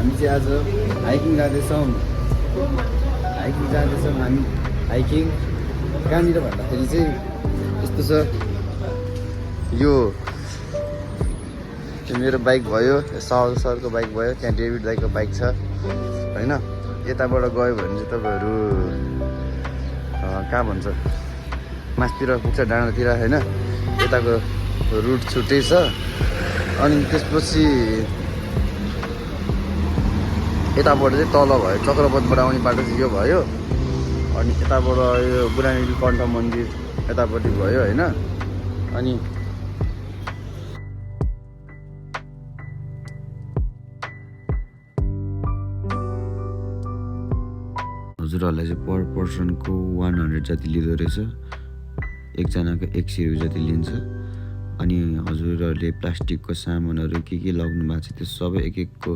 हामी चाहिँ आज हाइकिङ जाँदैछौँ हामी हाइकिङ कहाँनिर भन्दाखेरि चाहिँ यस्तो छ यो मेरो बाइक भयो साउल सरको बाइक भयो त्यहाँ डेभिड दाईको बाइक छ होइन यताबाट गयो भने चाहिँ तपाईँहरू कहाँ भन्छ मासतिर पुग्छ डाँडातिर होइन यताको रुट छुट्टै छ अनि त्यसपछि यताबाट चाहिँ तल भयो चक्रपथबाट आउने बाटो चाहिँ यो भयो अनि यताबाट यो बुढानील कण्ठ मन्दिर यतापट्टि भयो होइन अनि हजुरहरूलाई चाहिँ पर पर्सनको 100 जति लिँदो रहेछ एकजनाको 100 जति लिन्छ अनि हजुरहरूले प्लास्टिकको सामानहरू के लग्नु भएको छ त्यो सबै एक एकको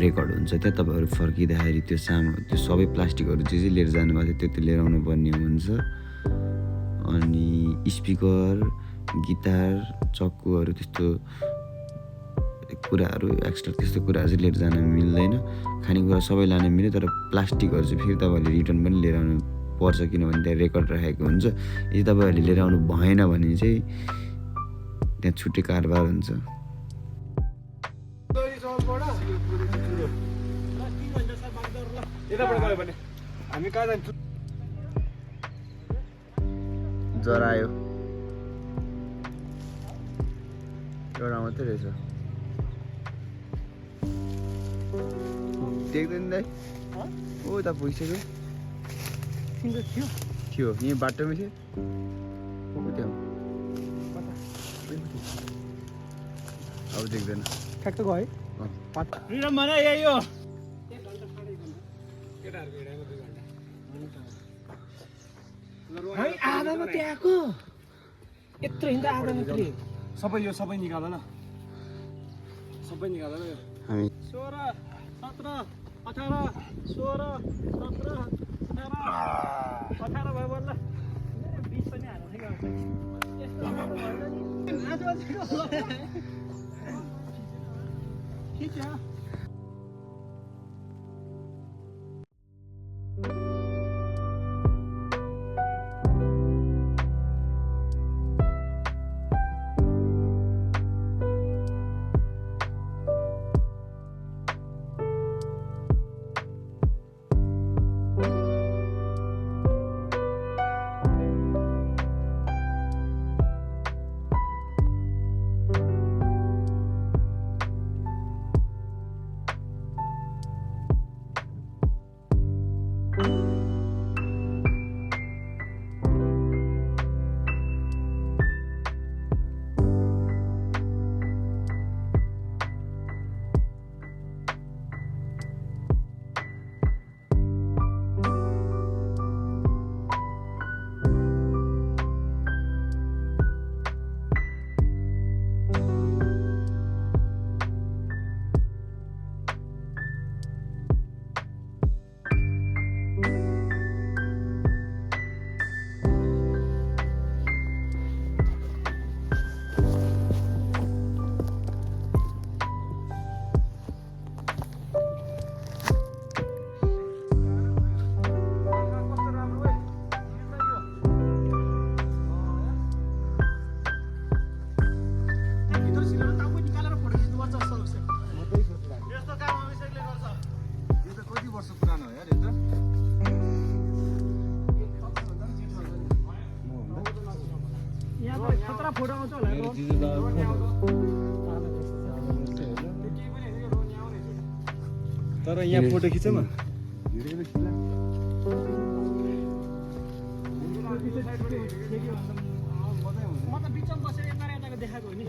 रेकर्ड हुन्छ त्यहाँ तपाईँहरू फर्किँदाखेरि त्यो सबै प्लास्टिकहरू जे लिएर जानुभएको थियो त्यो लिएर आउनु पर्ने हुन्छ अनि स्पिकर गिटार चक्कुहरू त्यस्तो कुराहरू एक्स्ट्रा त्यस्तो कुराहरू चाहिँ लिएर जान मिल्दैन खानेकुरा सबै लान मिल्यो तर प्लास्टिकहरू चाहिँ फेरि तपाईँहरूले रिटर्न पनि लिएर आउनु पर्छ किनभने त्यहाँ रेकर्ड राखेको हुन्छ यदि तपाईँहरूले लिएर आउनु भएन भने चाहिँ त्यहाँ छुट्टै कारोबार हुन्छ जरा आयो एउटा मात्रै रहेछ देख्दैन दाइ ओ उता पुगिसक्यो थियो यहीँ बाटोमै थियो अब देख्दैन ठ्याक्क गयो यही हो आधा मात्रै आएको यत्रो हिँड्दा आधा मात्रै सबै निकाल न हामी 16 17 18 16 17 18 भयो बल्ल 20 पनि हाल्नु थियो ठिक छ फोटो आउँछ होला तर यहाँ फोटो खिच न म त बिचमा बसेर यताको देखाएको हो नि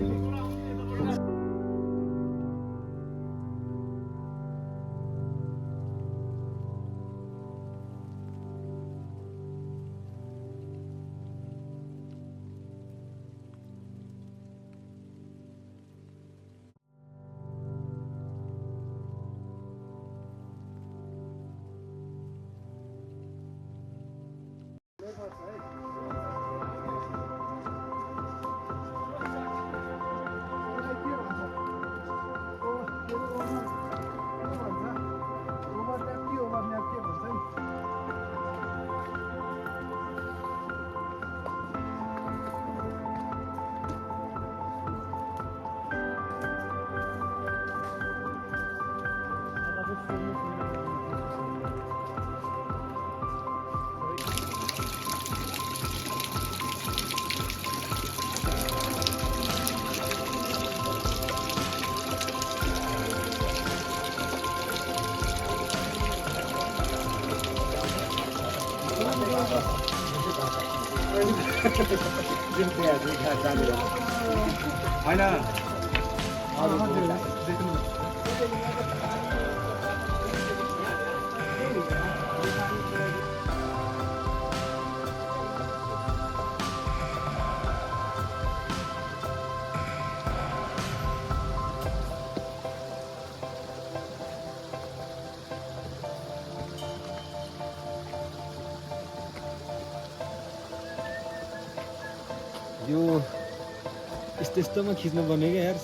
यो यस्तोमा खिच्नु पर्ने क्या यार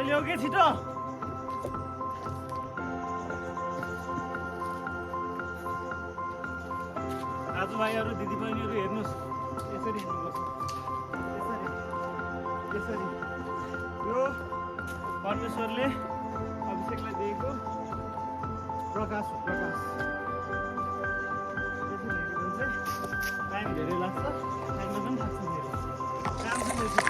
ल्याउ के छिटो दाजुभाइहरू दिदीबहिनीहरू हेर्नुहोस् यसरी हिँड्नुपर्छ यसरी यो परमेश्वरले अभिषेकलाई दिएको प्रकाश हो प्रकाश यसरी हिँड्यो भने चाहिँ टाइम धेरै लाग्छ टाइममा पनि लाग्छ धेरै काम चाहिँ बेसी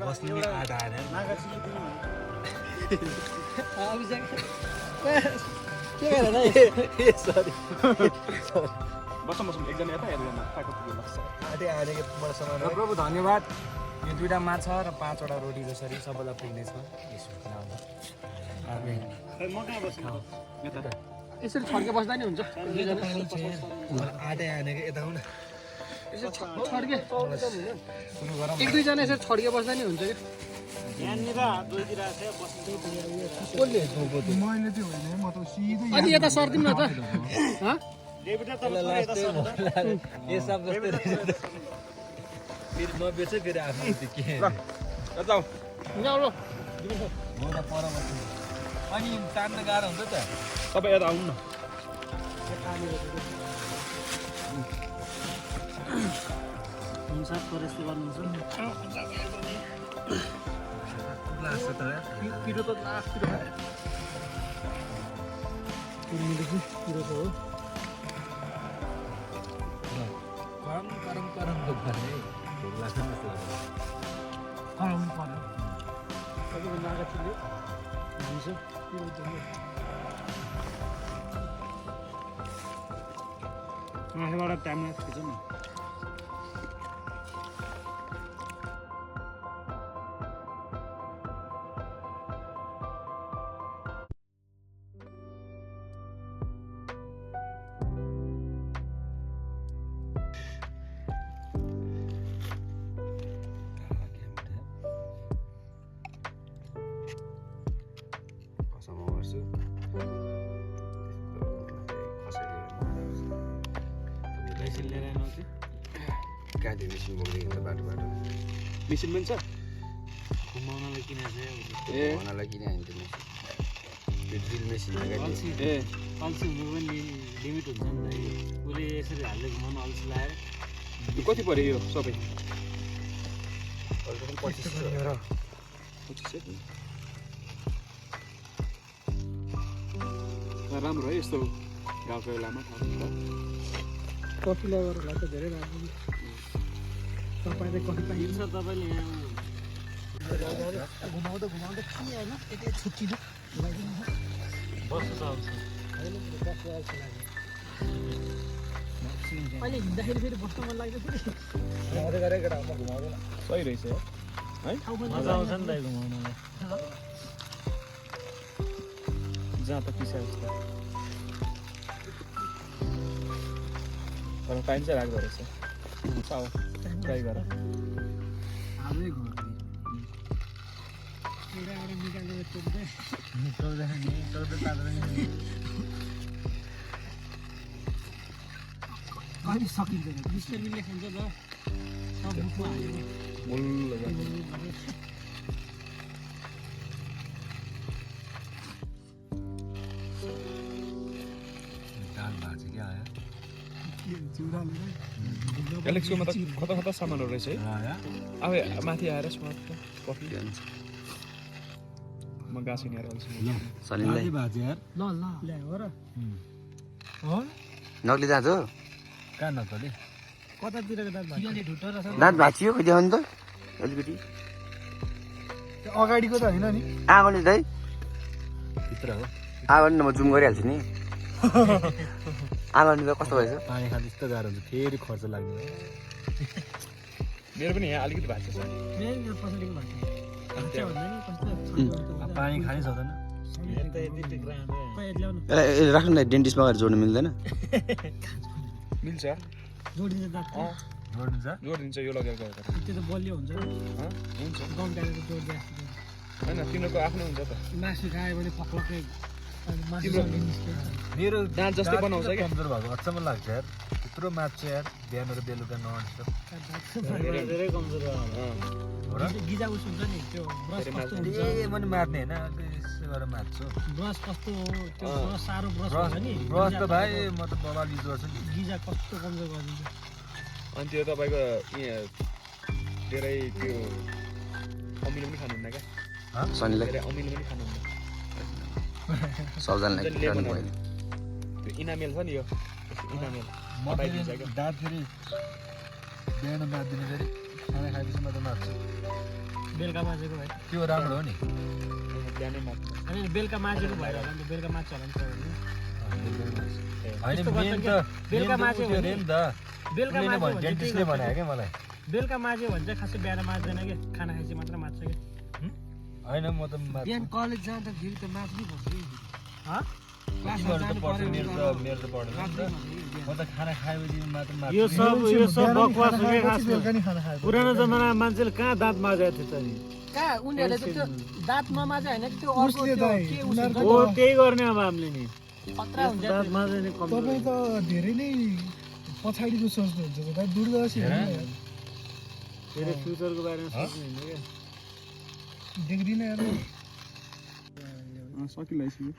बस्ने आधा प्रभु धन्यवाद यो 2टा माछा र 5वटा रोटी जसरी सबैलाई पुग्नेछ यसरी छड्के बस्दा नि हुन्छ आधै आनेको यता हुन छड्के एक दुईजना यसरी छड्के बस्दा नि हुन्छ अनि यता सर्दिउँ न त नबेच फेरि आफ्नो के अनि तान्न गाह्रो हुन्छ त तपाईँ यता आउनु न हिंसाद परिस्थिति गर्नुहुन्छ पिरो त लास्ट पिरो त हो करम दुख्ने कराउनु पर्यो सबैभन्दा अगाडिले हुन्छ पिरो देख्नु माथिबाट टाइम लाग्छ नि मेसिन लिएर आउनु कि कहाँतिर मेसिन बोक्दै हिँड्छ बाटो बाटो मेसिन पनि छ घुमाउनलाई किनेको छ ए उनीहरूलाई किन हान्थ्यो मेसिन त्यो ड्रिल मेसिन हो क्या अल्छी अल्छी हुनु पनि लिमिट हुन्छ नि त उसले यसरी हाल्दै घुमाउनु अल्छी लगाएर कति पर्यो यो सबै 25 राम्रो है यस्तो गाउँको बेलामा कफी लभरहरूलाई त धेरै राम्रो तपाईँले कफी पाइन्छ तपाईँले यहाँ घुमाउँदा घुमाउँदा के होइन यति छुट्टिनु बस्नु आउँछ अहिले हिँड्दाखेरि फेरि बस्नु मन लाग्छ सही रहेछ है मजा आउँछ नि त घुमाउनलाई जहाँ त पिसाउँछ तर टाइम चाहिँ राख्दो रहेछ आऊ ट्राई गर हालै घर एउटा निकालेर चोक्दै कहिले सकिँदैन मिस्टर मिलले खान्छ त सब मुखमा हाल्यो मुल्लो दाल भाजी क्या आयो एलेक्सकोमा त खतरा खतरा सामानहरू रहेछ है अब माथि आएर स्मार्ट कफी म गाँस हिँडेर सलिनलाई भाजी यार ल ल ल्यायो र नक्ली दाँत हो कहाँ नकली कतातिरको दाँत ढुट्टा रहेछ दाँत भाँचियो खोइ देखाउनु त अलिकति अगाडिको त होइन नि आगोले दाइ भित्र हो आगोले म जुम गरिहाल्छु नि आगोले त कस्तो भएछ पानी खानु यस्तो गाह्रो हुन्छ फेरि खर्च लाग्ने मेरो पनि यहाँ अलिकति भएको छ पानी खानै सक्दैन राख्नु न डेन्टिस्टमा गएर जोड्नु मिल्दैन मिल्छ जोडिन्छ दाँत जोडिन्छ जोडिदिन्छ यो लगेर गएर त्यो त बलियो हुन्छ हुन्छ गम गाडेर जोड्दै होइन तिनीहरूको आफ्नो हुन्छ त मासु खायो भने फक्लक्कै मेरो दाँत जस्तै बनाउँछ क्या कमजोर भएको अचम्म लाग्छ यार त्यत्रो मात्छ यार बिहान र बेलुका नअन्स्टप धेरै कमजोर गिजा उस हुन्छ नि त्यो ब्रस कस्तो हुन्छ ए पनि मार्ने होइन यसो गरेर मार्छु ब्रस कस्तो हो त्यो ब्रस साह्रो ब्रस हुन्छ नि ब्रस त भाइ म त बबाल युज गर्छु नि गिजा कस्तो कमजोर गरिदिन्छ अनि त्यो तपाईँको यहाँ धेरै त्यो अमिलो पनि खानुहुन्न क्या सनीलाई धेरै अमिलो पनि खानुहुन्न सबजनालाई लेमन खिलाउनु पऱ्यो त्यो इनामेल छ नि यो इनामेल म हटाइदिन्छ क्या दाँत फेरि बिहान मार्दिनँ फेरि खाना खाएपछि मात्र मार्छु बेलुका माझेको भाइ त्यो राम्रो हो नि बिहानै मात्र अनि बेलुका माझेको भएर होला नि बेलुका माझ्छ होला नि होइन मेन त बेलुका माझ्यो त्यो रे नि त बेलुका उसले नै माझ्यो भन्यो डेन्टिस्टले भनेको क्या मलाई बेलुका माझ्यो भने चाहिँ खासै बिहान माझ्दैन कि खाना खाएपछि मात्र माग्छ कि होइन म त बिहान कलेज जाँदाखेरि त माग्नै पर्छ मेरो त पढ्दैन नि त म त खाना खाएपछि मात्र मार्छु यो सब बकवास हो के खास पुरानो जमानामा मान्छेले कहाँ दाँत माझेको थियो त नि कहाँ उनीहरूले त त्यो दाँत नमाजे होइन त्यो अर्को के हो त्यही गर्ने अब हामीले नि खतरा हुन्छ दाँत माझे नि तपाईँ त धेरै नै पछाडिको सोच्नुहुन्छ त दूरदर्शी फेरि फ्युचरको बारेमा सोच्नु होइन क्या देख्दिनँ यार सकिलो आइसक्यो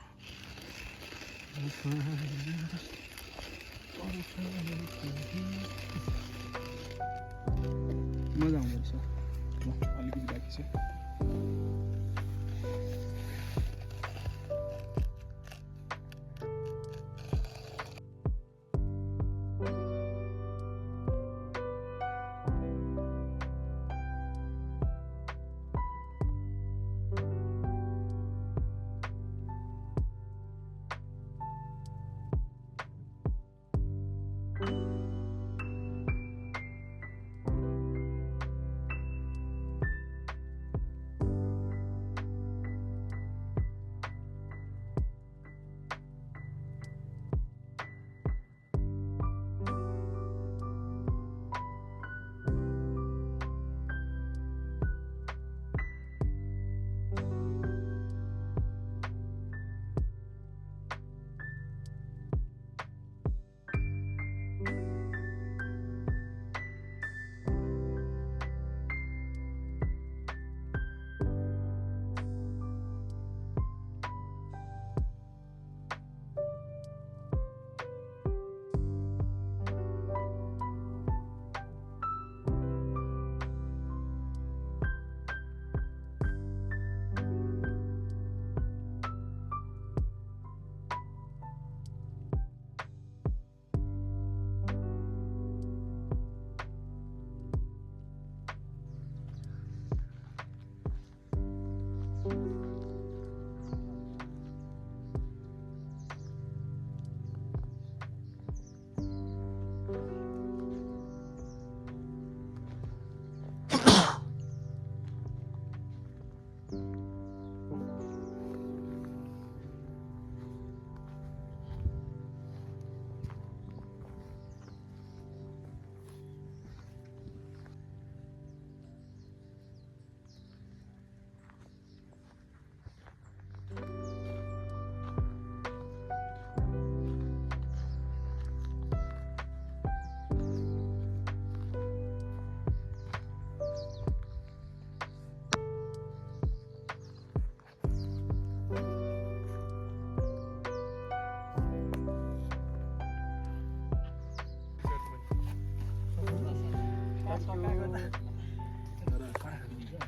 मजा आउँदो रहेछ ल अलिकति बाँकी छ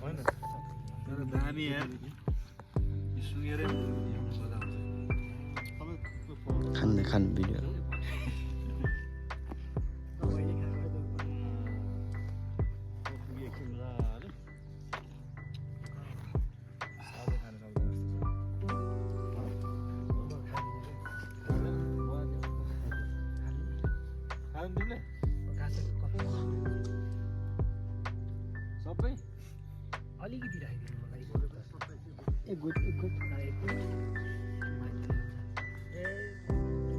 होइन तर दामी यार सुँगेरै मजा आउँछ खान भिडियो सबै अलिकति राखिदिनु मलाई एक गुट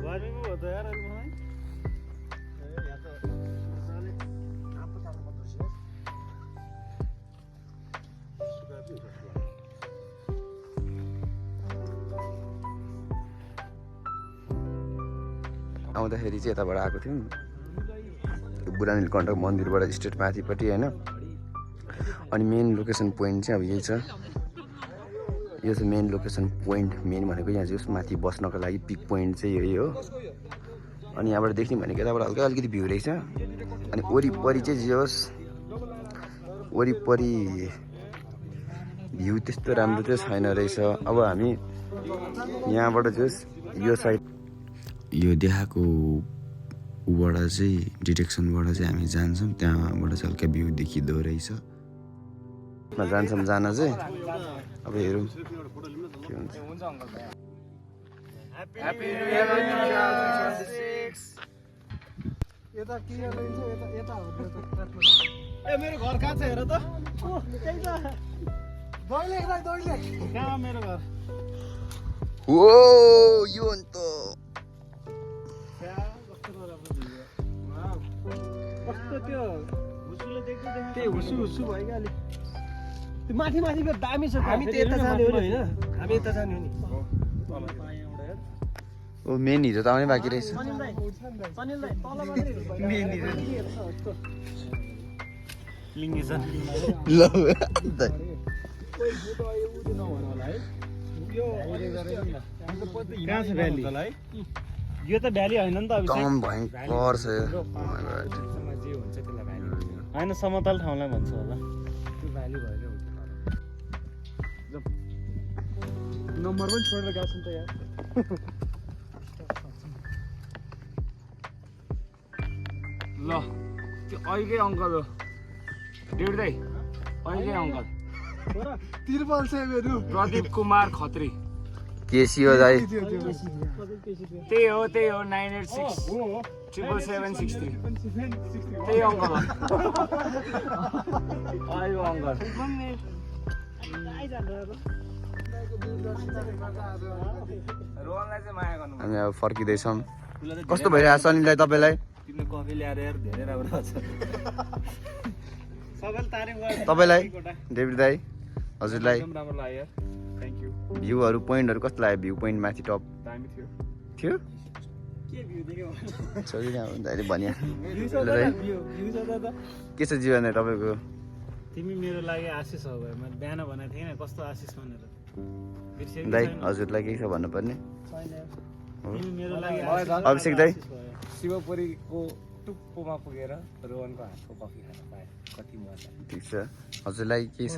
गर्मीमा हो त यार अहिले मलाई यहाँ त मजाले राम्रो साह्रो पर्दो रहेछ आउँदाखेरि चाहिँ यताबाट आएको थियौँ बुढा नीलकण्ठको मन्दिरबाट स्ट्रेट माथिपट्टि होइन अनि मेन लोकेसन पोइन्ट चाहिँ अब यही छ यो चाहिँ मेन लोकेसन पोइन्ट मेन भनेको यहाँ चाहिँ माथि बस्नको लागि पिक पोइन्ट चाहिँ यही हो अनि यहाँबाट देख्ने भनेको यताबाट हल्का अलिकति भ्यू रहेछ अनि वरिपरि चाहिँ जे होस् वरिपरि भ्यू त्यस्तो राम्रो चाहिँ छैन रहेछ अब हामी यहाँबाट चाहिँ यो साइड यो देखाएको ऊबाट चाहिँ डिरेक्सनबाट चाहिँ हामी जान्छौँ त्यहाँबाट चाहिँ हल्का भ्यू देखिँदो रहेछ जान्छौँ जान चाहिँ अब हेरौँ के हुन्छ यता के लिन्छ यता हो ए मेरो घर कहाँ छ हेर त दैलेख कहाँ मेरो घर हो यो अन्त कस्तो त्यो हुसुले देख्दै त्यही हुसु भयो क्या अलि त्यो माथि दामी छ हामी त यता जाने हो नि होइन हामी यता जाने हो नि ओ मेन हिरो त आउनै बाँकी रहेछ लिङ्गेसन ल कहाँ छ भ्याली यो त भ्याली होइन नि त अब कम भयङ्कर छ यो होइन समतल ठाउँलाई भन्छ होला नम्बर पनि छोडेर गएको छ नि त यार ल त्यो अहिले अङ्कल हो डेढ दाइ अहिले अङ्कल तिरपल सेवेहरू प्रदीप कुमार खत्री केसी हो दाइ त्यही हो 986 77763 त्यही अङ्कल हो आयो अङ्कल हामी अब फर्किँदैछौँ कस्तो भइरहेको छ अनिललाई तपाईँलाई तिम्रो कफी ल्याएर यार धेरै राम्रो छ सबैले तारिफ गर्छ तपाईँलाई डेभिड दाई हजुरलाई राम्रो लाग्यो यार थ्याङ्क यू भ्यूहरू पोइन्टहरू कस्तो लाग्यो भ्यू पोइन्ट माथि टप दामी थियो थियो के भ्यू देख्यो छोरी अहिले भनिहाल्नु के छ जीवन तपाईँको तिमी मेरो लागि आशिष हो भाइ मैले बिहान भनेको थिएन कस्तो आशिष भनेर बिर्सेको दाई छैन। हजुरलाई केही छ भन्नुपर्ने तिमी मेरो लागि आशिष अभिषेक दाई भयो। शिवपुरीको टुप्पोमा पुगेर रोहनको हातको कफी खान पाएँ कति मजा ठिक छ हजुरलाई केही छ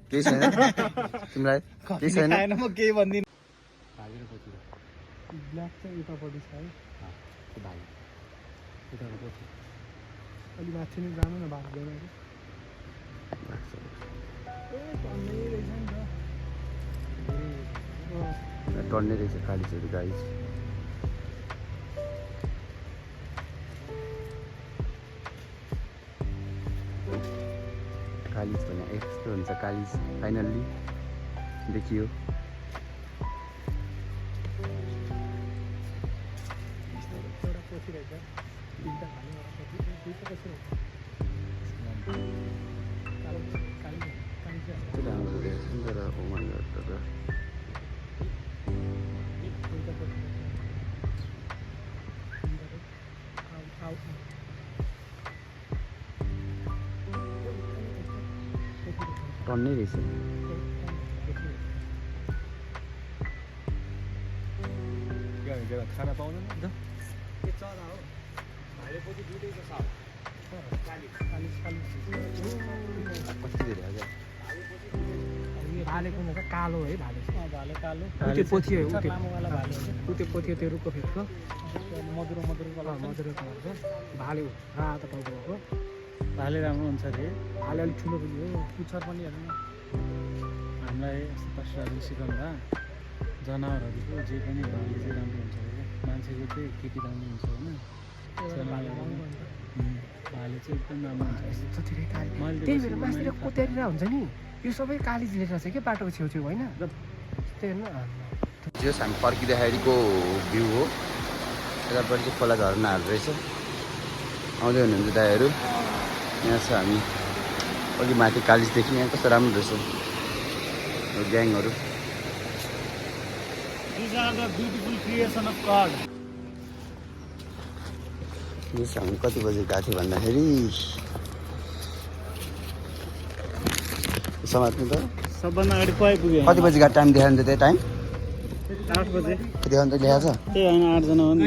केही छैन तिमीलाई केही छैन म केही भन्दिनँ ब्ल्याक चाहिँ उतापट्टि छ है अलि माथि नै जानु न भाग्दैन टर्ने रहेछ कालिजहरू गाई कालिज भने यस्तो हुन्छ कालिज फाइनल्ली देखियो राम्रो रहेछ नि तर oh my god, तर टन्नै रहेछ खाना पाउँदैन नि त के चरा हो भाइले पछि दुधैको साथ कति धेरै आज भाले कुन कालो है भाले भाले कालो त्यो पोथियो हो त्यो लामोवाला भाले हो त्यो पोथियो त्यो रुखको फेदको मधुरो मधुरो कलर मधुरो कलरको भाले हो रातो टाइपको भाले राम्रो हुन्छ अरे भाले अलिक ठुलो पनि हो पुच्छर पनि हेर्नु हामीलाई यस्तो पशुहरू सिकाउँदा जनावरहरूको जे पनि भाले चाहिँ राम्रो हुन्छ अरे मान्छेको चाहिँ केटी राम्रो हुन्छ होइन भाले चाहिँ एकदम राम्रो हुन्छ त्यही भएर मासतिर कोतेरेर हुन्छ नि यो सबै कालिजीले रहेछ क्या बाटोको छेउछेउ होइन त्यही हेर्नु जस हामी फर्किँदाखेरिको भ्यू हो यतापट्टि चाहिँ खोला झरनाहरू रहेछ आउँदै हुनुहुन्छ दाइहरू यहाँ छ हामी अघि माथि कालिजदेखि यहाँ कस्तो राम्रो रहेछ यो ग्याङहरू These are the beautiful creation of God. जस हामी कति बजी गएको थियो भन्दाखेरि समात्नु त सबभन्दा अगाडि कहीँ पुग्यो कति बजी गएको टाइम देखायो नि त त्यो टाइम 8 बजे देखाउनु त देखाएको छ त्यही होइन 8 जना हो नि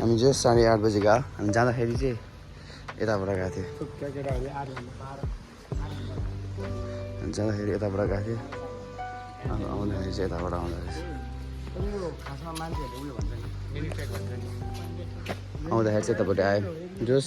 हामी चाहिँ 8:30 बजी गयो हामी जाँदाखेरि चाहिँ यताबाट गएको थियो जाँदाखेरि यताबाट गएको थियो अब आउँदाखेरि चाहिँ यताबाट आउँदो रहेछ खासमा मान्छेहरूले उयो भन्छ नि आउँदाखेरि चाहिँ यतापट्टि आयो जोस